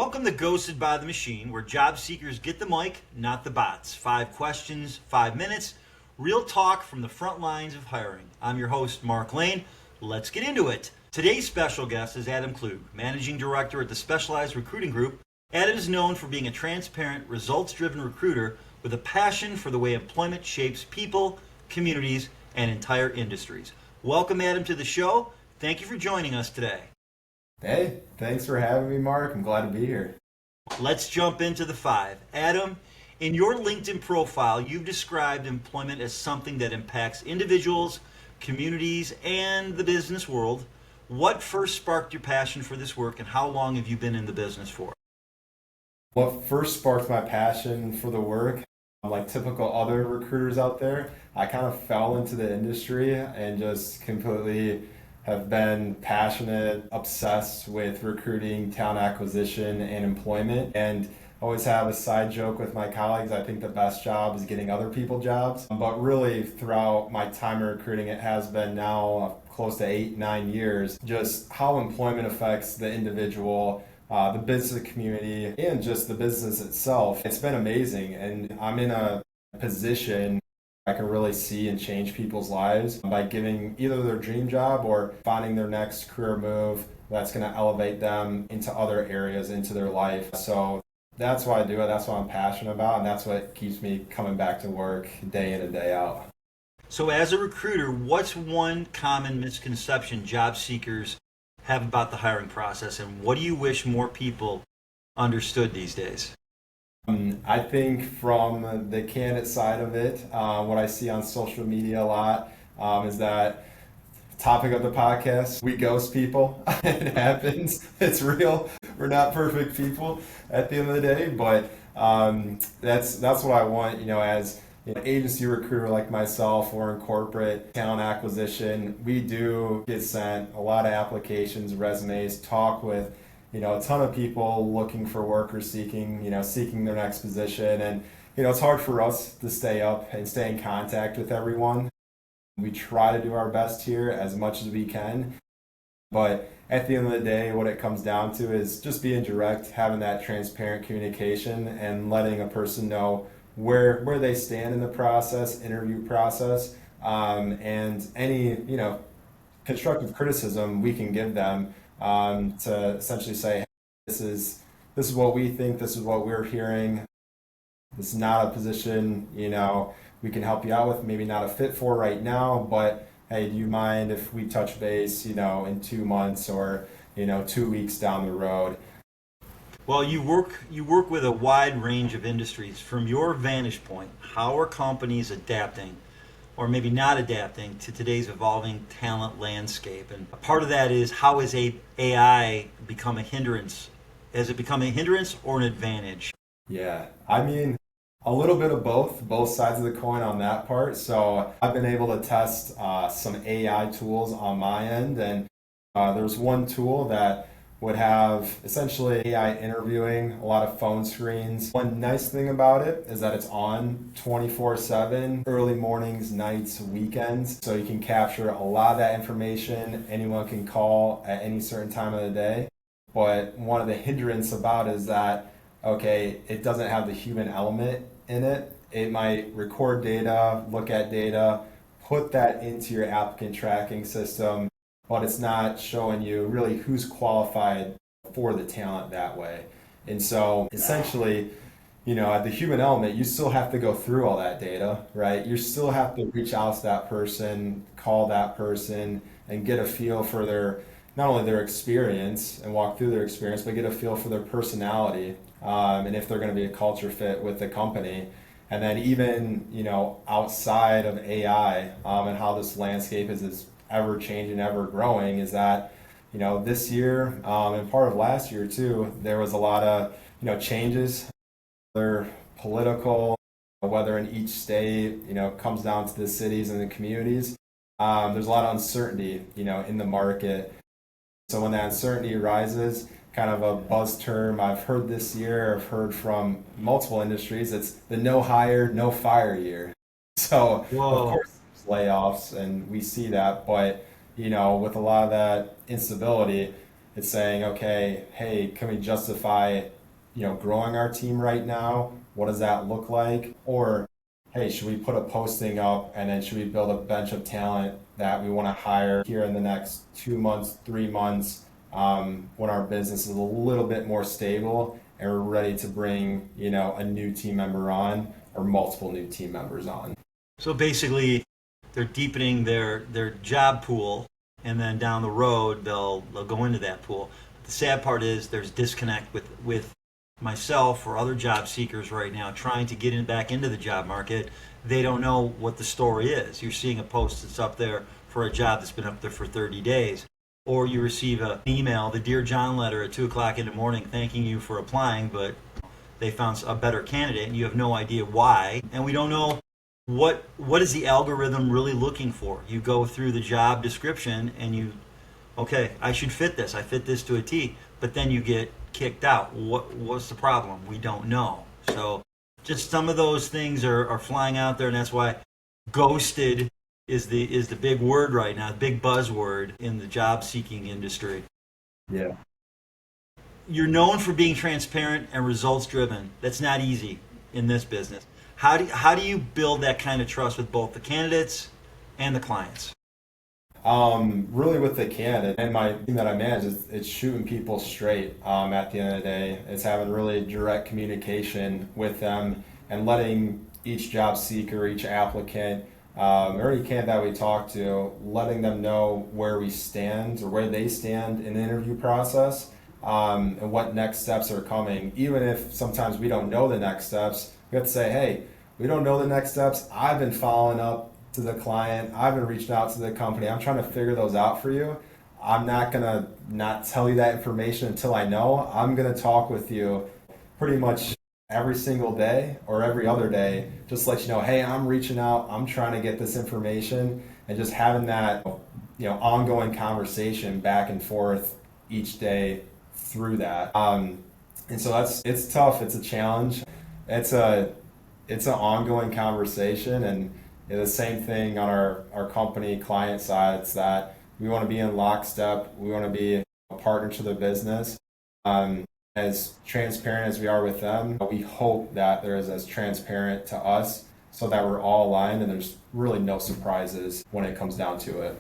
Welcome to Ghosted by the Machine, where job seekers get the mic, not the bots. 5 questions, 5 minutes, real talk from the front lines of hiring. I'm your host, Mark Lane. Let's get into it. Today's special guest is Adam Klug, Managing Director at the Specialized Recruiting Group. Adam is known for being a transparent, results-driven recruiter with a passion for the way employment shapes people, communities, and entire industries. Welcome, Adam, to the show. Thank you for joining us today. Hey, thanks for having me, Mark. I'm glad to be here. Let's jump into the 5. Adam, in your LinkedIn profile, you've described employment as something that impacts individuals, communities, and the business world. What first sparked your passion for this work, and how long have you been in the business for? What first sparked my passion for the work, like typical other recruiters out there, I kind of fell into the industry and just completely have been passionate, obsessed with recruiting, talent acquisition, and employment. And always have a side joke with my colleagues. I think the best job is getting other people jobs. But really, throughout my time in recruiting, it has been now close to 8-9 years, just how employment affects the individual, the business community, and just the business itself. It's been amazing. And I'm in a position I can really see and change people's lives by giving either their dream job or finding their next career move that's going to elevate them into other areas into their life. So that's why I do it. That's what I'm passionate about. And that's what keeps me coming back to work day in and day out. So as a recruiter, what's one common misconception job seekers have about the hiring process, and what do you wish more people understood these days? I think from the candidate side of it, what I see on social media a lot is that topic of the podcast, we ghost people. It happens. It's real. We're not perfect people at the end of the day, but that's what I want, as an agency recruiter like myself or in corporate talent acquisition. We do get sent a lot of applications, resumes, talk with a ton of people looking for work or seeking their next position. And, it's hard for us to stay up and stay in contact with everyone. We try to do our best here as much as we can. But at the end of the day, what it comes down to is just being direct, having that transparent communication and letting a person know where they stand in the process, interview process, and any, constructive criticism we can give them to essentially say, hey, this is what we think, this is what we're hearing. This is not a position, we can help you out with, maybe not a fit for right now, but hey, do you mind if we touch base, in 2 months or, 2 weeks down the road? Well, you work with a wide range of industries. From your vantage point, how are companies adapting, or maybe not adapting, to today's evolving talent landscape? And a part of that is, how has AI become a hindrance? Has it become a hindrance or an advantage? Yeah, I mean, a little bit of both sides of the coin on that part. So I've been able to test some AI tools on my end, and there's one tool that would have essentially AI interviewing, a lot of phone screens. One nice thing about it is that it's on 24/7, early mornings, nights, weekends. So you can capture a lot of that information. Anyone can call at any certain time of the day. But one of the hindrance about it is that, okay, it doesn't have the human element in it. It might record data, look at data, put that into your applicant tracking system, but it's not showing you really who's qualified for the talent that way. And so essentially, at the human element, you still have to go through all that data, right? You still have to reach out to that person, call that person, and get a feel for not only their experience and walk through their experience, but get a feel for their personality, and if they're going to be a culture fit with the company. And then even, outside of AI, and how this landscape is ever changing, ever growing, is that, this year, and part of last year too, there was a lot of, changes. They're political, whether in each state, comes down to the cities and the communities. There's a lot of uncertainty, in the market. So when that uncertainty arises, kind of a buzz term I've heard this year, I've heard from multiple industries, it's the no hire, no fire year. So Whoa. of course there's layoffs and we see that, but with a lot of that instability, it's saying, okay, hey, can we justify growing our team right now? What does that look like? Or, hey, should we put a posting up and then should we build a bench of talent that we want to hire here in the next 2 months, 3 months, when our business is a little bit more stable and we're ready to bring, a new team member on or multiple new team members on. So basically, they're deepening their job pool, and then down the road they'll go into that pool. The sad part is there's disconnect with myself or other job seekers right now trying to get back into the job market. They don't know what the story is. You're seeing a post that's up there for a job that's been up there for 30 days. Or you receive an email, the Dear John letter at 2 o'clock in the morning thanking you for applying, but they found a better candidate and you have no idea why. And we don't know what is the algorithm really looking for. You go through the job description and okay, I should fit this. I fit this to a T. But then you get kicked out. What's the problem? We don't know. So just some of those things are flying out there, and that's why ghosted is the big word right now, the big buzzword in the job seeking industry. Yeah. You're known for being transparent and results driven. That's not easy in this business. How do you build that kind of trust with both the candidates and the clients? Really with the candidate and my team that I manage, it's shooting people straight. At the end of the day, it's having really direct communication with them and letting each job seeker, each applicant, or any candidate that we talk to, letting them know where we stand or where they stand in the interview process, and what next steps are coming. Even if sometimes we don't know the next steps, we have to say, hey, we don't know the next steps. I've been following up to the client. I've been reaching out to the company. I'm trying to figure those out for you. I'm not going to not tell you that information until I know. I'm going to talk with you pretty much every single day or every other day, just let you know, hey, I'm reaching out. I'm trying to get this information, and just having that, ongoing conversation back and forth each day through that. And so it's tough. It's a challenge. It's an ongoing conversation, and the same thing on our company client side. It's that we want to be in lockstep. We want to be a partner to the business. As transparent as we are with them, we hope that they're as transparent to us so that we're all aligned and there's really no surprises when it comes down to it.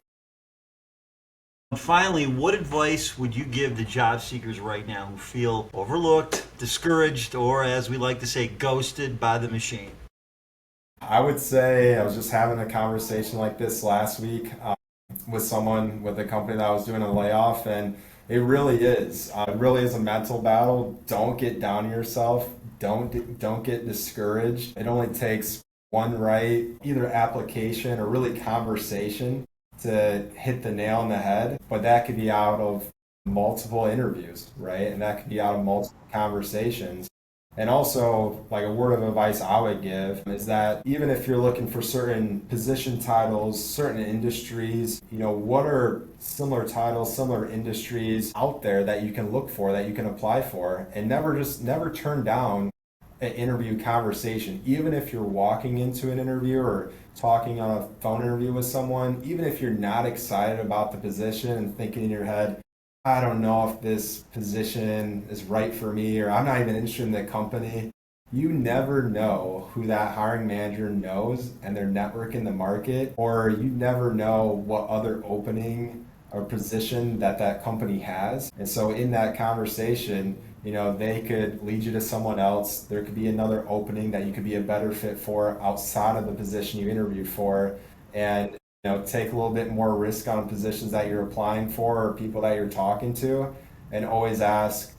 Finally, what advice would you give to job seekers right now who feel overlooked, discouraged, or as we like to say, ghosted by the machine? I would say I was just having a conversation like this last week with someone with a company that I was doing a layoff, and it really is a mental battle. Don't get down on yourself. Don't get discouraged. It only takes one right, either application or really conversation to hit the nail on the head, but that could be out of multiple interviews, right? And that could be out of multiple conversations. And also, like, a word of advice I would give is that even if you're looking for certain position titles, certain industries, what are similar titles, similar industries out there that you can look for, that you can apply for, and never turn down an interview conversation. Even if you're walking into an interview or talking on a phone interview with someone, even if you're not excited about the position and thinking in your head, I don't know if this position is right for me, or I'm not even interested in the company. You never know who that hiring manager knows and their network in the market, or you never know what other opening or position that company has. And so in that conversation, they could lead you to someone else. There could be another opening that you could be a better fit for outside of the position you interviewed for. And take a little bit more risk on positions that you're applying for or people that you're talking to, and always ask,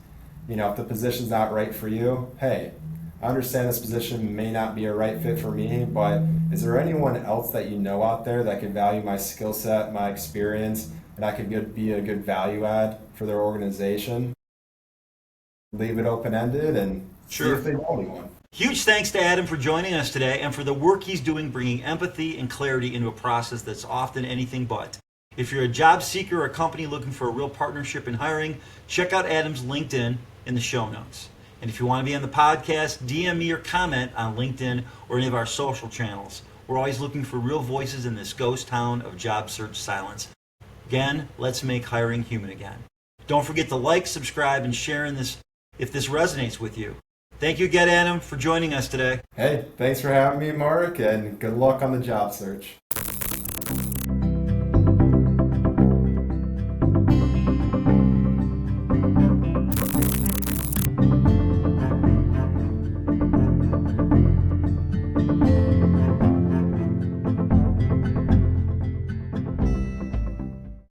if the position's not right for you, hey, I understand this position may not be a right fit for me, but is there anyone else that you know out there that could value my skill set, my experience, and I could be a good value add for their organization? Leave it open-ended and see if they know anyone. Huge thanks to Adam for joining us today and for the work he's doing bringing empathy and clarity into a process that's often anything but. If you're a job seeker or a company looking for a real partnership in hiring, check out Adam's LinkedIn in the show notes. And if you want to be on the podcast, DM me or comment on LinkedIn or any of our social channels. We're always looking for real voices in this ghost town of job search silence. Again, let's make hiring human again. Don't forget to like, subscribe, and share in this if this resonates with you. Thank you again, Adam, for joining us today. Hey, thanks for having me, Mark, and good luck on the job search.